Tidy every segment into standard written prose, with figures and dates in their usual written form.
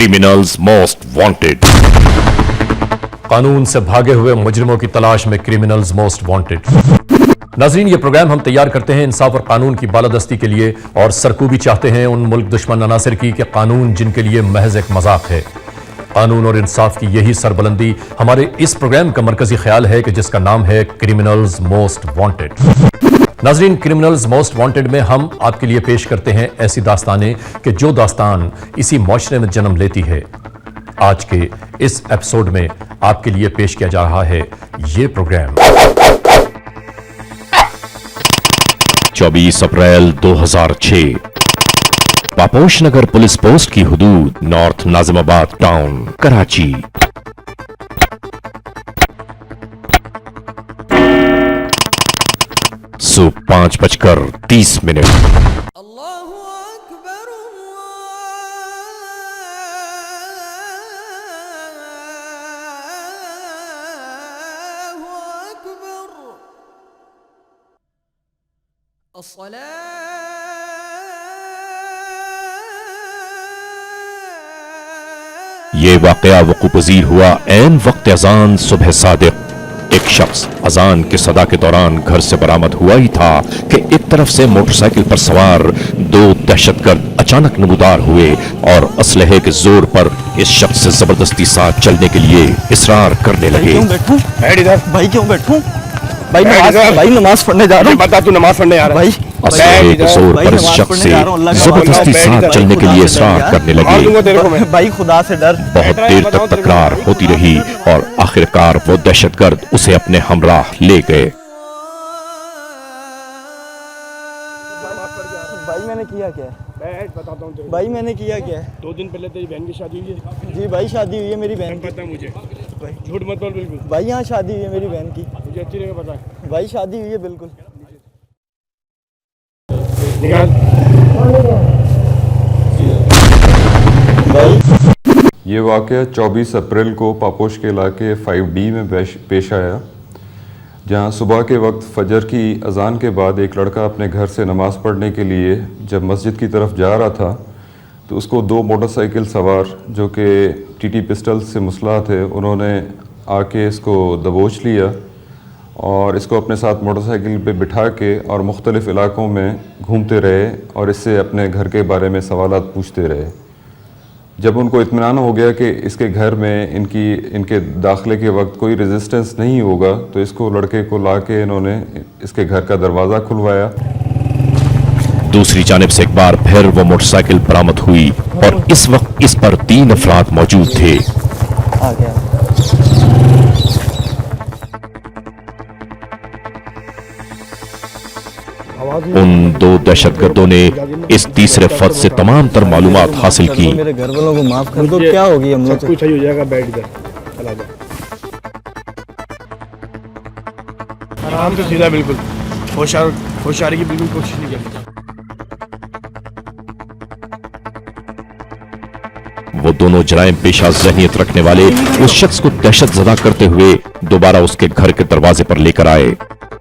Criminals most wanted. कानून से भागे हुए मुजरिमों की तलाश में क्रिमिनल्स मोस्ट वांटेड। नाजरीन, ये प्रोग्राम हम तैयार करते हैं इंसाफ और कानून की बालादस्ती के लिए, और सरकूबी चाहते हैं उन मुल्क दुश्मन अनासिर की कि कानून जिनके लिए महज एक मजाक है। कानून और इंसाफ की यही सरबुलंदी हमारे इस प्रोग्राम का मरकजी ख्याल है कि जिसका नाम है क्रिमिनल्स मोस्ट वांटेड। नाजरीन, क्रिमिनल्स मोस्ट वांटेड में हम आपके लिए पेश करते हैं ऐसी दास्तानें कि जो दास्तान इसी मुआशरे में जन्म लेती है। आज के इस एपिसोड में आपके लिए पेश किया जा रहा है ये प्रोग्राम। 24 अप्रैल 2006 पापोश नगर पुलिस पोस्ट की हुदूद, नॉर्थ नाजिमाबाद टाउन, कराची। सुबह 5:30। ये वाकया वक़ूअ-पज़ीर हुआ ऐन वक्त अजान सुबह सादिक। एक शख्स अजान के सदा के दौरान घर से बरामद हुआ ही था कि एक तरफ से मोटरसाइकिल पर सवार 2 दहशतगर्द अचानक नमूदार हुए और असलहे के जोर पर इस शख्स से जबरदस्ती साथ चलने के लिए इसरार करने लगे। भाई क्यों बैठूं? भाई नमाज पढ़ने जा रहा हूं। बता, तू नमाज पढ़ने जा रहा है? असलहे के जोर पर इस शख्स से जबरदस्ती साथ चलने के लिए इसरार करने लगे। भाई खुदा से डर। बहुत देर तक तकरार होती रही और आखिरकार वो दहशतगर्द उसे अपने हमराह ले गए। भाई मैंने किया क्या? बताता हूँ भाई मैंने किया क्या? 2 दिन पहले तेरी बहन की शादी हुई है। जी भाई शादी हुई है मेरी बहन की। पता है मुझे, झूठ मत बोल बिल्कुल। भाई यहाँ शादी हुई है मेरी बहन की। मुझे अच्छी जगह पता है। भाई शादी हुई है बिल्कुल। ये वाक़या 24 अप्रैल को पापोश के इलाके 5D में पेश आया, जहां सुबह के वक्त फजर की अजान के बाद एक लड़का अपने घर से नमाज़ पढ़ने के लिए जब मस्जिद की तरफ जा रहा था तो उसको 2 मोटरसाइकिल सवार जो कि टीटी पिस्टल से मुसल्लह थे, उन्होंने आके इसको दबोच लिया और इसको अपने साथ मोटरसाइकिल पे बिठा के और मुख्तलिफ़ इलाकों में घूमते रहे और इससे अपने घर के बारे में सवालात पूछते रहे। जब उनको इत्मीनान हो गया कि इसके घर में इनके दाखिले के वक्त कोई रेजिस्टेंस नहीं होगा, तो इसको लड़के को लाके इन्होंने इसके घर का दरवाज़ा खुलवाया। दूसरी जानिब से एक बार फिर वो मोटरसाइकिल बरामद हुई और इस वक्त इस पर 3 अफराद मौजूद थे। आ गया। उन 2 दहशतगर्दों ने इस तीसरे फर्द से तमाम तर मालूमात हासिल की। मेरे घर वालों को माफ कर दो। क्या होगी हम लोग? सब कुछ सही हो जाएगा, बैठ इधर, चला जा आराम से, सीधा बिल्कुल। होशियारी की बिल्कुल कोशिश नहीं करनी। वो दोनों जराइम पेशा ज़हनियत रखने वाले उस शख्स को दहशत ज़दा करते हुए दोबारा उसके घर के दरवाजे पर लेकर आए,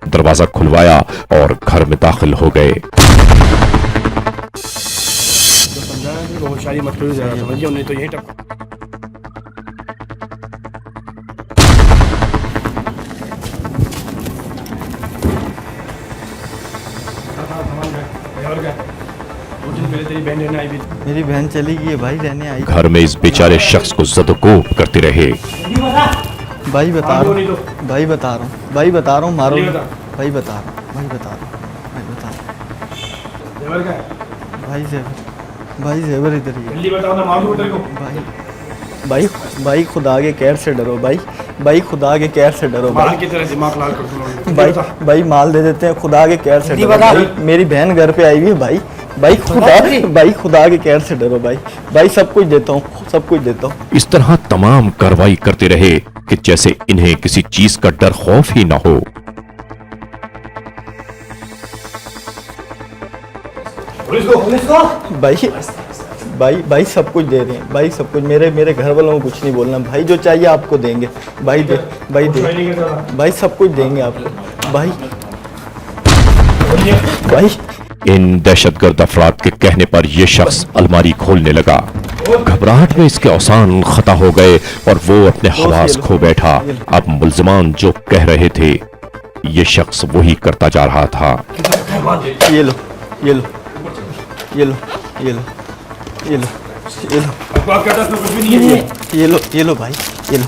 दरवाजा खुलवाया और घर में दाखिल हो गए। होशियारी मत करो, समझिए, उन्हें तो यही टपका। मेरी बहन चली गई है भाई, रहने आई। घर में इस बेचारे शख्स को ज़द-ओ-कोब करते रहे। भाई बता रहा हूँ, भाई बता रहा हूँ, भाई बता रहा हूँ, मारो। भाई बता रहा हूँ, भाई बता रहा हूँ, भाई बता रहा हूँ। भाई जेवर इधर ही है। जल्दी बताओ ना, मार दूं तेरे को। भाई खुदा के कहर से डरो भाई खुदा के कहर से डरो माल की तरह दिमाग लाल कर दूंगा। भाई माल दे देते हैं, खुदा के कहर से डरो भाई। मेरी बहन घर पे आई हुई है भाई खुदा के कहर से डरो भाई सब कुछ देता हूँ। इस तरह तमाम कार्रवाई करते रहे कि जैसे इन्हें किसी चीज का डर खौफ ही ना हो। भाई सब कुछ दे रहे हैं भाई, सब कुछ। मेरे घर वालों को कुछ नहीं बोलना भाई, जो चाहिए आपको देंगे भाई सब कुछ देंगे आपको भाई। इन दहशतगर्द अफराद के कहने पर यह शख्स अलमारी खोलने लगा घबराहट में इसके औसान खता हो गए और वो अपने हवास खो बैठा। अब मुल्जिमान जो कह रहे थे ये शख्स वही करता जा रहा था। ये लो ये लो ये लो ये लो ये लो ये लो बकवास करता है, कुछ भी नहीं है। ये लो भाई, ये लो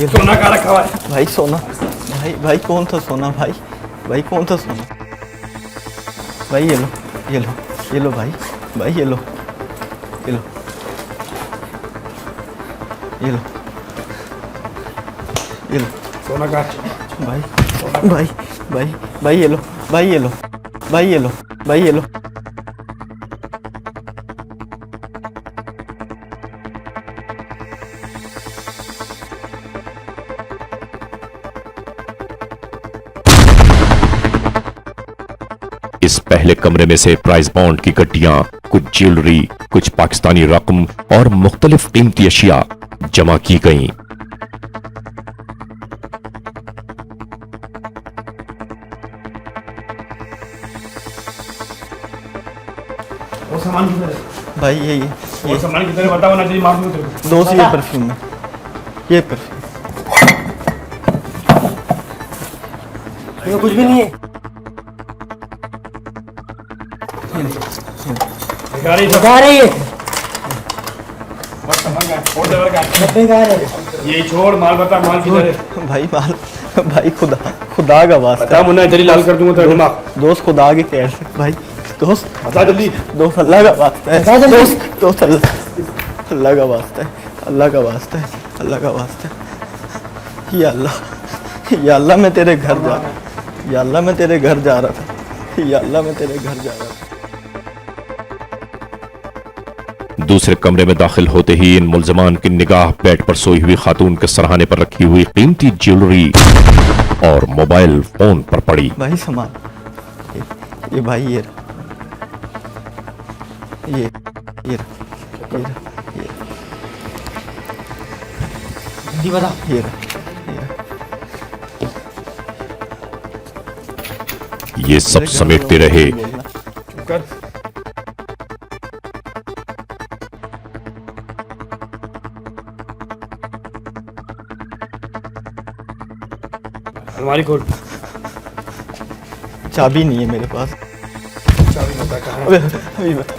सोना कहाँ रखा हुआ है? भाई सोना, भाई कौन था सोना? भाई कौन था सोना? भाई ये लो भाई ये लो ये लो ये लो ये लो सोना कहाँ है? भाई ये लो भाई ये लो भाई ये लो भाई ये लो। इस पहले कमरे में से प्राइस बॉन्ड की गड्डियां, कुछ ज्वेलरी, कुछ पाकिस्तानी रकम और मुख्तलिफ कीमती अशिया जमा की गईं। वो सामान किधर है? भाई ये वो सामान किधर है बताओ ना, तेरी मार दूं तेरे को। दोस्त ये परफ्यूम है, ये परफ्यूम कुछ भी नहीं है। दिखा रही है। है और सामान कहाँ है? और ड्राइवर कहाँ है? डब्बे कहाँ है? ये छोड़, माल बता, माल किधर है? भाई माल भाई खुदा का वास्ता बता मुन्ना, इधर ही लाल कर दूंगा तेरा दिमाग। दोस्त खुदा के कहर से भाई, दोस्त बता जल्दी। दोस्त अल्लाह का वास्ता बता है, जल्दी। दोस्त अल्लाह का वास्ता है, अल्लाह का वास्ता है, अल्लाह का वास्ता है। या अल्लाह मैं तेरे घर जा रहा, या अल्लाह मैं तेरे घर जा रहा था, या अल्लाह मैं तेरे घर जा रहा था। दूसरे कमरे में दाखिल होते ही इन मुल्जिमान की निगाह बेड पर सोई हुई खातून के सरहाने पर रखी हुई कीमती ज्वेलरी और मोबाइल फोन पर पड़ी। भाई सामान ये भाई ये रहा, ये रहा, जल्दी बता। ये रहा। ये सब समेटते रहे। चुप कर। अलमारी खोल। चाबी नहीं है मेरे पास। चाबी बता कहाँ है? अभी बता।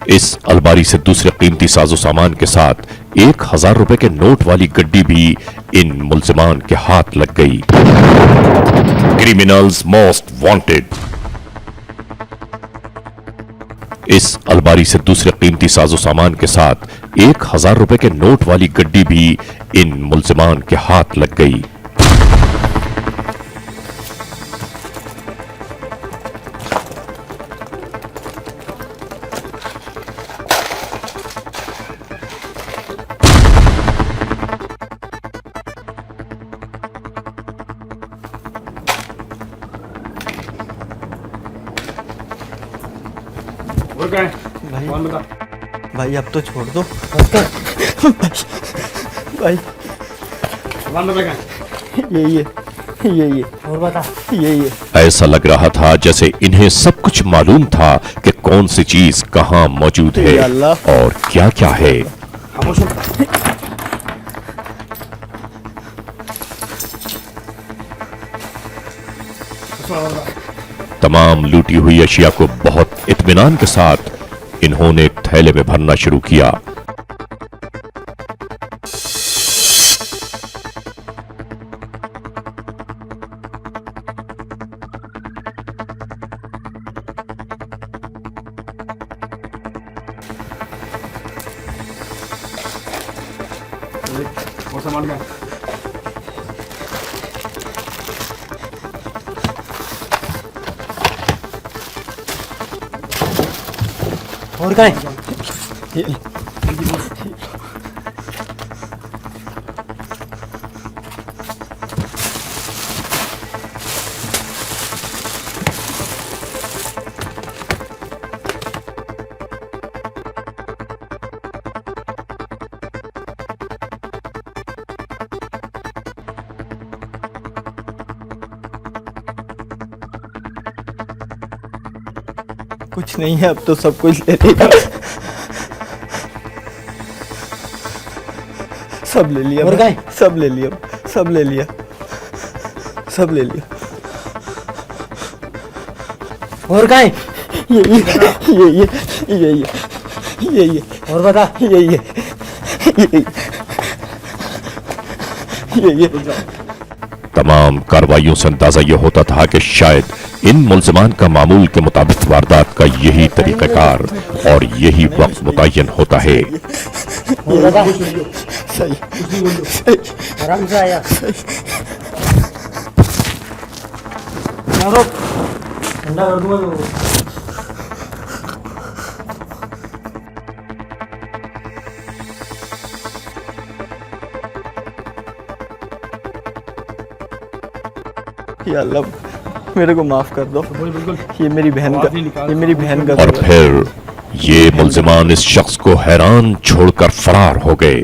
इस अलमारी से दूसरे कीमती साजो सामान के साथ 1000 रुपए के नोट वाली गड्डी भी इन मुल्जिमान के हाथ लग गई। Criminals most wanted. इस अलमारी से दूसरे कीमती साजो सामान के साथ 1000 रुपए के नोट वाली गड्डी भी इन मुल्जिमान के हाथ लग गई। और कहाँ है? भाई कौन बता? भाई अब तो छोड़ दो भाई। सामान बता कहाँ है? ये और बता। ये ऐसा लग रहा था जैसे इन्हें सब कुछ मालूम था कि कौन सी चीज कहां मौजूद है या अल्लाह। और क्या क्या है। खामोश हो। तमाम लूटी हुई अशिया को बहुत इत्मीनान के साथ इन्होंने एक थैले में भरना शुरू किया। और सामान कहाँ है? और कहाँ है? कुछ नहीं है, अब तो सब कुछ ले लिया, सब ले लिया, और गाय? सब ले लिया, सब ले लिया, सब ले लिया। और कहाँ है? ये और बता। ये तमाम कार्रवाइयों से अंदाजा यह होता था कि शायद इन मुल्जिमान का मामूल के मुताबिक वारदात का यही तरीक़ाकार और यही वक्त मुतय्यन होता है। और बता। सही आराम से आया। मारो। ठंडा कर दूंगा तो। या अल्लाह मेरे को माफ कर दो, ये मेरी बहन का और फिर ये मुल्जिमान इस शख्स को हैरान छोड़कर फरार हो गए।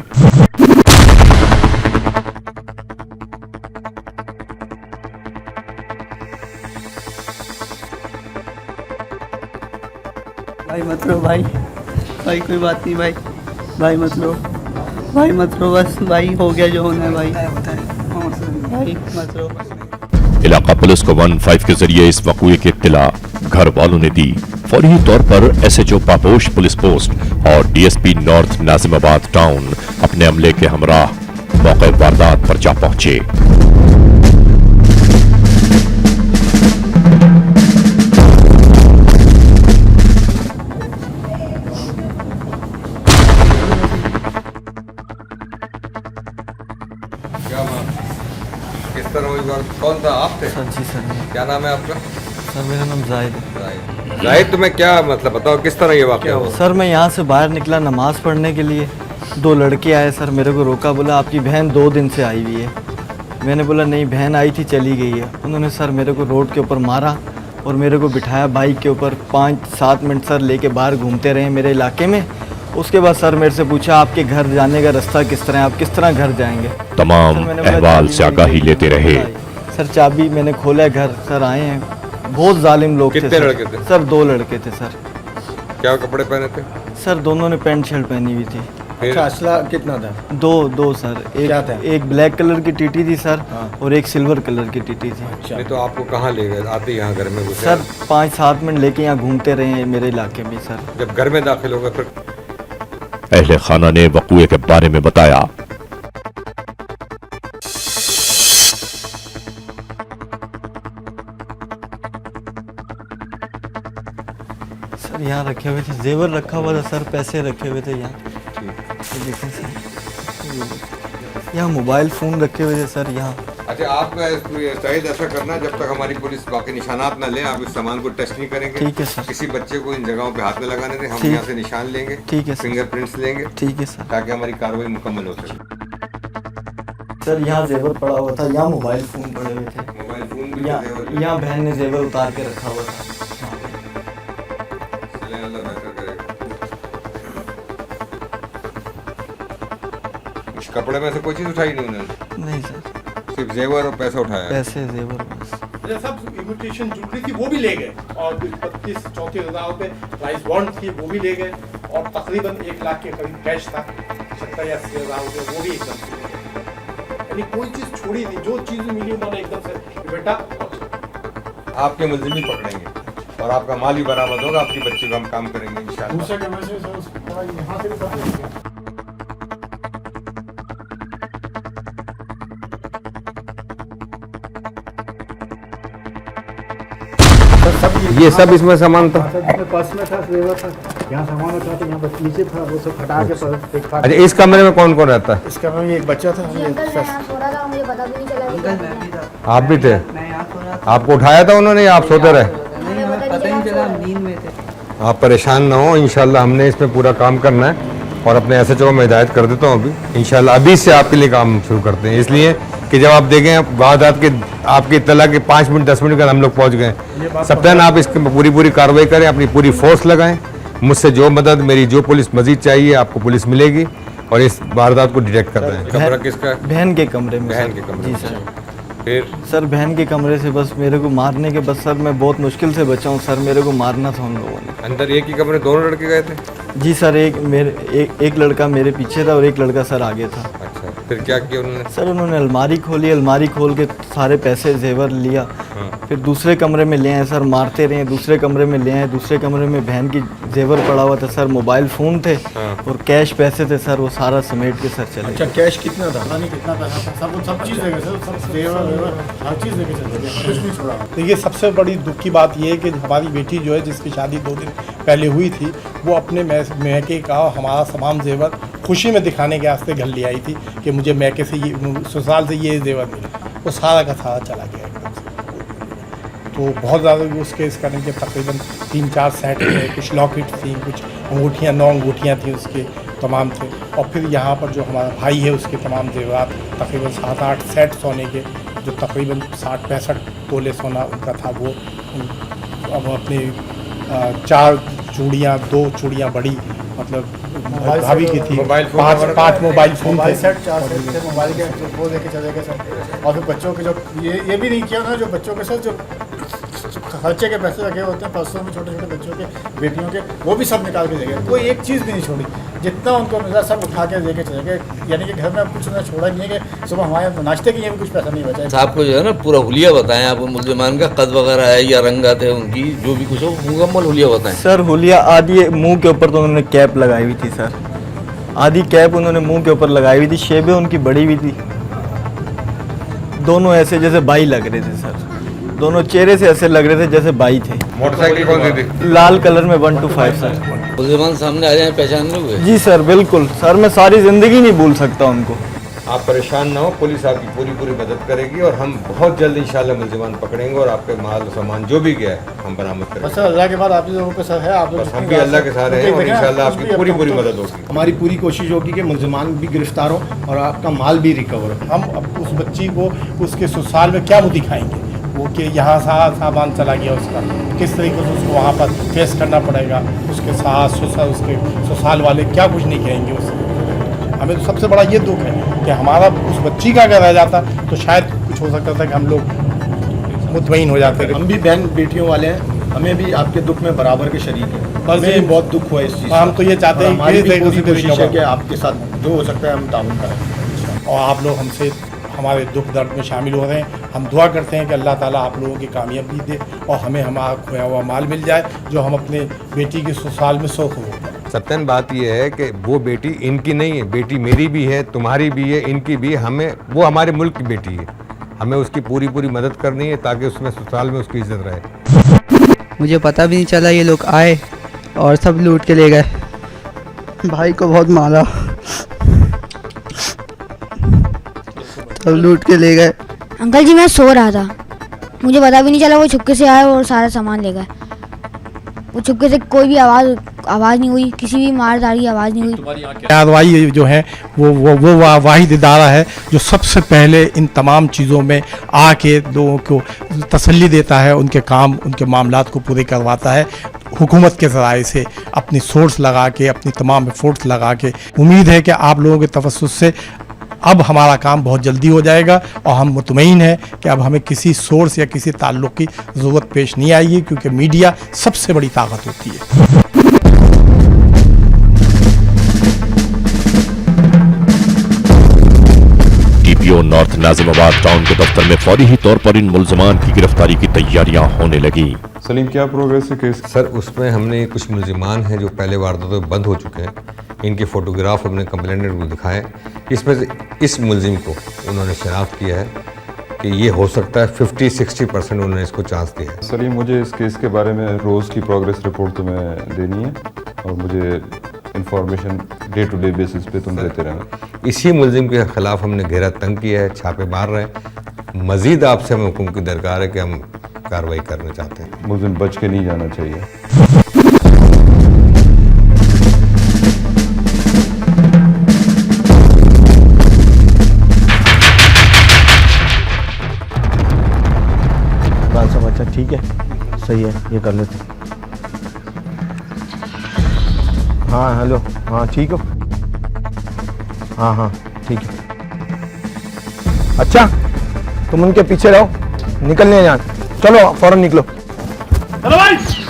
भाई मत रो भाई, भाई कोई बात नहीं भाई, भाई मत रो, भाई मत रो, बस भाई हो गया जो होना है भाई, भाई मत रो। इलाका पुलिस को 15 के जरिए इस वक़ूए की इत्तला घर वालों ने दी। फौरी तौर पर एसएचओ पापोश पुलिस पोस्ट और डीएसपी नॉर्थ नाजिमाबाद टाउन अपने अमले के हमराह मौके वारदात पर जा पहुंचे। किस तरह हुई बात? कौन था? आप थे? सर जी सर, क्या नाम है आपका? सर मेरा नाम जाहिद है। जाहिद, तुम्हें क्या मतलब बताओ, किस तरह ये वाक़या हुआ? सर मैं यहाँ से बाहर निकला नमाज़ पढ़ने के लिए, दो लड़के आए सर, मेरे को रोका, बोला आपकी बहन 2 दिन से आई हुई है। मैंने बोला नहीं, बहन आई थी चली गई है। उन्होंने सर मेरे को रोड के ऊपर मारा और मेरे को बिठाया बाइक के ऊपर, 5-7 मिनट सर लेके बाहर घूमते रहे मेरे इलाके में। उसके बाद सर मेरे से पूछा आपके घर जाने का रास्ता किस तरह है, आप किस तरह घर जाएंगे? तमाम सर, मैंने बोला, अहवाल चाबी से आगाही मेरी लेते रहे। सर चाबी मैंने खोला घर, सर आए हैं, बहुत जालिम लोग थे। कितने सर। लड़के थे? सर 2 लड़के थे सर। क्या कपड़े पहने थे? सर दोनों ने पैंट शर्ट पहनी हुई थी। फिर असला कितना था? दो सर, क्या था? एक ब्लैक कलर की टीटी थी सर, और एक सिल्वर कलर की टीटी थी। नहीं तो आपको कहाँ ले गए? आते यहाँ घर में घुसे? सर 5-7 मिनट लेके यहाँ घूमते रहे हैं मेरे इलाके में सर। जब घर में दाखिल हो गए फिर अहले खाना ने वक़ूए के बारे में बताया। सर यहाँ रखे हुए थे, जेवर रखा हुआ था सर, पैसे रखे हुए थे यहाँ, ये देखें सर, यहाँ मोबाइल फ़ोन रखे हुए थे सर यहाँ। अच्छा, आप शायद ऐसा करना, जब तक हमारी पुलिस बाकी निशानात ना ले, आप इस सामान को टेस्ट नहीं करेंगे। ठीक है सर। किसी बच्चे को इन जगहों पे हाथ में लगाने दें, हम ठीक। यहाँ से निशान लेंगे। ठीक है सर। फिंगरप्रिंट्स लेंगे, ठीक है सर। ताकि हमारी कार्रवाई मुकम्मल हो सके। सर यहाँ जेवर पड़ा हुआ था, यहाँ मोबाइल फ़ोन पड़े हुए थे, मोबाइल फोन भी जेवर भी। यहाँ बहन ने जेवर उतार के रखा हुआ था। चलें, अल्लाह बेहतर करेगा। इस कपड़े में से कोई चीज़ उठाई नहीं उन्होंने? नहीं सर, सिर्फ जेवर और पैसा उठाया? पैसे जेवर बस। सब इमिटेशन ज्वेलरी थी वो भी ले गए, और 32-34 हज़ार पे प्राइस बॉन्ड थी वो भी ले गए, और तकरीबन 1 लाख के करीब कैश था, 70 या 80 हज़ार रुपये वो भी एकदम से ले गए। यानी कोई चीज़ छोड़ी नहीं, जो चीज़ मिली उन्होंने एकदम से बेटा। आपके मुलजिम भी पकड़ेंगे और आपका माल भी बरामद होगा, आपकी बच्ची का हम काम करेंगे इंशाल्लाह। दूसरे कैमरे से यहाँ से भी कर लेंगे। ये सब इसमें सामान था? पर्स में था, फ्लेवर था, यहाँ सामान था, तो यहाँ बस नीचे था, वो सब हटा के एक फाड़। अच्छा, इस कमरे में कौन कौन रहता है? इस कमरे में एक बच्चा था, अंकल मैं यहाँ सो रहा था, मुझे पता भी नहीं चला। आप भी थे? आपको उठाया था उन्होंने या आप सोते रहे? पता नहीं चला, नींद में थे। आप परेशान ना हो, इंशाल्लाह हमने इसमें पूरा काम करना है और अपने एसएचओ को मैं हिदायत कर देता हूँ अभी। इंशाल्लाह अभी से आपके लिए काम शुरू करते हैं, इसलिए कि जब आप देखें वारदात के आपकी इत्तला के 5 मिनट 10 मिनट के हम लोग पहुँच गए। सप्ताह आप इसकी पूरी कार्रवाई करें, अपनी पूरी फोर्स लगाएं। मुझसे जो मदद, मेरी जो पुलिस मजीद चाहिए, आपको पुलिस मिलेगी और इस वारदात को डिटेक्ट कर रहे हैं। कमरा किसका है? बहन के कमरे में। बहन के कमरे जी में। सर। फिर सर बहन के कमरे से बस मेरे को मारने के, बस सर मैं बहुत मुश्किल से बचा हूँ सर, मेरे को मारना था उन लोगों ने। अंदर एक ही कमरे दोनों लड़के गए थे? जी सर, एक लड़का मेरे पीछे था और एक लड़का सर आगे था। अच्छा, फिर क्या किया उन्होंने? सर उन्होंने अलमारी खोली, अलमारी खोल के सारे पैसे जेवर लिया। फिर दूसरे कमरे में ले आए सर, मारते रहे, दूसरे कमरे में ले आए, दूसरे कमरे में बहन की जेवर पड़ा हुआ था सर, मोबाइल फ़ोन थे और कैश पैसे थे सर, वो सारा समेट के सर चले। अच्छा, कैश कितना था? कितना पैसा था? सब चीज़ देखे सर, सब जेवर हर चीज़ देके चले गए, कुछ नहीं छोड़ा। देखिए, सबसे बड़ी दुख की बात ये है कि हमारी बेटी जो है, जिसकी शादी 2 दिन पहले हुई थी, वो अपने मैके का हमारा तमाम जेवर खुशी में दिखाने के वास्ते घर ले आई थी कि मुझे मैके से ये, ससुराल से ये जेवर मिला, वो सारा का सारा चला गया एकदम से। तो बहुत ज़्यादा उस केस करने के तकरीबन 3-4 सेट थे, कुछ लॉकेट थी, कुछ अंगूठियाँ, 9 अंगूठियाँ थी उसके, तमाम थे। और फिर यहाँ पर जो हमारा भाई है, उसके तमाम जेवरात तकरीबन 7-8 सेट सोने के, जो तकरीबन 60-65 तोले सोना उनका था, वो अब अपने 4 चूड़ियाँ, 2 चूड़ियाँ बड़ी, मतलब भाभी की थी, 5 mobile phone, mobile set, 4 set थे मोबाइल के, वो लेके चले गए सर। और फिर बच्चों के जो ये भी नहीं किया ना, जो बच्चों के साथ जो खर्चे के पैसे रखे होते हैं पर्सों में, छोटे छोटे बच्चों के, बेटियों के, वो भी सब निकाल के दे गए। कोई एक चीज़ भी नहीं छोड़ी, जितना उनको मिला सब उठा के लेके चले गए। यानी कि घर में अब कुछ उन्होंने छोड़ा नहीं है कि सुबह हमारे नाश्ते के लिए भी कुछ पैसा नहीं बचा। साहब को जो है ना पूरा हुलिया बताएं आप, मुसलमान का कद वगैरह है या रंगत है उनकी, जो भी कुछ हो मुकम्मल हुलिया बताएं सर। हुलिया आदि मुंह के ऊपर तो उन्होंने कैप लगाई हुई थी सर, आधी कैप उन्होंने मुंह के ऊपर लगाई हुई थी, शेबें उनकी बड़ी हुई थी, दोनों ऐसे जैसे बाई लग रहे थे सर, दोनों चेहरे से ऐसे लग रहे थे जैसे बाई थे। मोटरसाइकिल कौन सी थी? लाल कलर में 125 सर। मुसलमान सामने आ जाए पहचान लोगे? जी सर बिल्कुल सर, मैं सारी ज़िंदगी नहीं भूल सकता उनको। आप परेशान ना हो, पुलिस आपकी पूरी मदद करेगी और हम बहुत जल्द इंशाल्लाह मुलजिमान पकड़ेंगे और आपके माल सामान जो भी गया है हम बरामद करेंगे। बस अल्लाह के बाद आप लोगों के साथ है, आप बस हम भी अल्लाह के साथ हैं और इंशाल्लाह आपकी पूरी मदद होगी। हमारी पूरी कोशिश होगी कि मुलजिमान भी गिरफ्तार हो और आपका माल भी रिकवर हो। हम अब उस बच्ची को उसके ससुराल में क्या मुँह दिखाएंगे, वो कि यहाँ सारा सामान चला गया उसका, किस तरीके से उसको वहाँ पर फेस करना पड़ेगा, उसके सास ससुर, उसके ससुराल वाले क्या कुछ नहीं कहेंगे उससे। हमें तो सबसे बड़ा ये दुख है कि हमारा उस बच्ची का अगर रह जाता तो शायद कुछ हो सकता था कि हम लोग मुतमईन हो जाते। हम भी बहन बेटियों वाले हैं, हमें भी आपके दुख में बराबर के शरीक हैं, बस ये बहुत दुख हुआ इस चीज़। हम तो ये चाहते हैं कि कोशिश है कि आपके साथ जो हो सकता है हम ताउन करें और आप लोग हमसे हमारे दुख दर्द में शामिल हो रहे हैं। हम दुआ करते हैं कि अल्लाह ताला आप लोगों की कामयाबी दे और हमें हमारा खोया हुआ माल मिल जाए, जो हम अपने बेटी के ससुराल में शौक हो। सत्यन बात यह है कि वो बेटी इनकी नहीं है, बेटी मेरी भी है, तुम्हारी भी है, इनकी भी। हमें वो हमारे मुल्क की बेटी है, हमें उसकी पूरी मदद करनी है ताकि उसमें ससुराल में उसकी इज्जत रहे। मुझे पता भी नहीं चला, ये लोग आए और सब लूट के ले गए, भाई को बहुत मारा, सब लूट के ले गए। अंकल जी मैं सो रहा था, मुझे पता भी नहीं चला, वो छुपके से आए और सारा सामान ले गए। वो छुपके से कोई भी आवाज़ नहीं हुई, किसी भी मारदारी की आवाज़ नहीं हुई। कार्रवाई जो है वो वाहिद इदारा है जो सबसे पहले इन तमाम चीज़ों में आके लोगों को तसल्ली देता है, उनके काम उनके मामलात को पूरे करवाता है हुकूमत के ज़राए से, अपनी सोर्स लगा के, अपनी तमाम एफर्ट्स लगा के। उम्मीद है कि आप लोगों के तवस्सुस से अब हमारा काम बहुत जल्दी हो जाएगा और हम मुतमईन हैं कि अब हमें किसी सोर्स या किसी ताल्लुक़ की ज़रूरत पेश नहीं आएगी, क्योंकि मीडिया सबसे बड़ी ताकत होती है। डीपीओ नॉर्थ नाजिमाबाद टाउन के दफ्तर में फौरी ही तौर पर इन मुल्जिमान की गिरफ्तारी की तैयारियां होने लगी। सलीम, क्या प्रोग्रेस है केस? सर उसमें हमने कुछ मुल्जिमान हैं जो पहले वारदातों में बंद हो चुके हैं, इनके फ़ोटोग्राफ हमने कंप्लेंटेंट को दिखाए। इसमें से इस मुल्जिम को उन्होंने शनाख्त किया है कि ये हो सकता है 50-60% उन्होंने इसको चांस दिया है। सलीम, मुझे इस केस के बारे में रोज़ की प्रोग्रेस रिपोर्ट तुम्हें देनी है और मुझे information day to day basis पे तुम देते रहना। इसी मुल्जिम के ख़िलाफ़ हमने घेरा तंग किया है, छापे मार रहे हैं। मज़ीद आपसे हमें हुक्म की दरकार है कि हम कार्रवाई करना चाहते हैं। मुल्जिम बच के नहीं जाना चाहिए। सब अच्छा ठीक है, सही है, ये कर लेते। हाँ हेलो, हाँ ठीक हो, हाँ ठीक है। अच्छा तुम उनके पीछे रहो, निकल नहीं जान। चलो फौरन निकलो,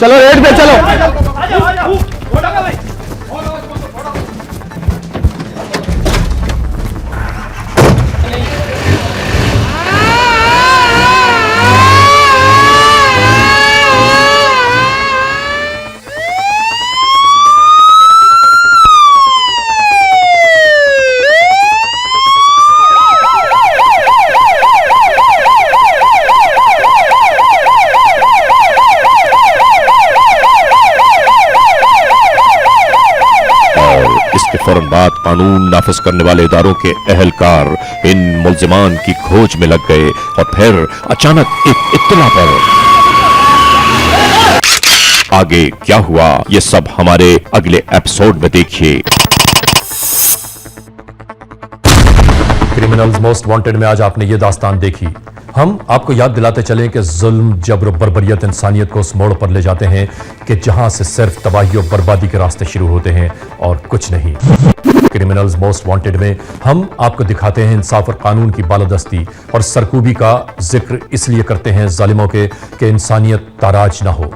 चलो रेड पे चलो। फौरन बाद कानून नाफिज करने वाले इदारों के अहलकार इन मुल्जिमान की खोज में लग गए और फिर अचानक एक इत्तला पर। आगे क्या हुआ ये सब हमारे अगले एपिसोड में देखिए। क्रिमिनल्स मोस्ट वांटेड में आज आपने ये दास्तान देखी। हम आपको याद दिलाते चलें कि जुल्म, जबर, बर्बरियत इंसानियत को उस मोड़ पर ले जाते हैं कि जहां से सिर्फ तबाही और बर्बादी के रास्ते शुरू होते हैं और कुछ नहीं। क्रिमिनल्स मोस्ट वांटेड में हम आपको दिखाते हैं इंसाफ और कानून की बालादस्ती और सरकूबी का जिक्र इसलिए करते हैं जालिमों के कि इंसानियत ताराज ना हो।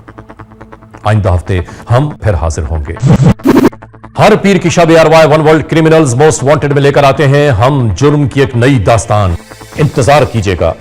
आइंदा हफ्ते हम फिर हाजिर होंगे। हर पीर की शब अरवाए one world criminals most wanted में लेकर आते हैं हम जुर्म की एक नई दास्तान। इंतजार कीजिएगा।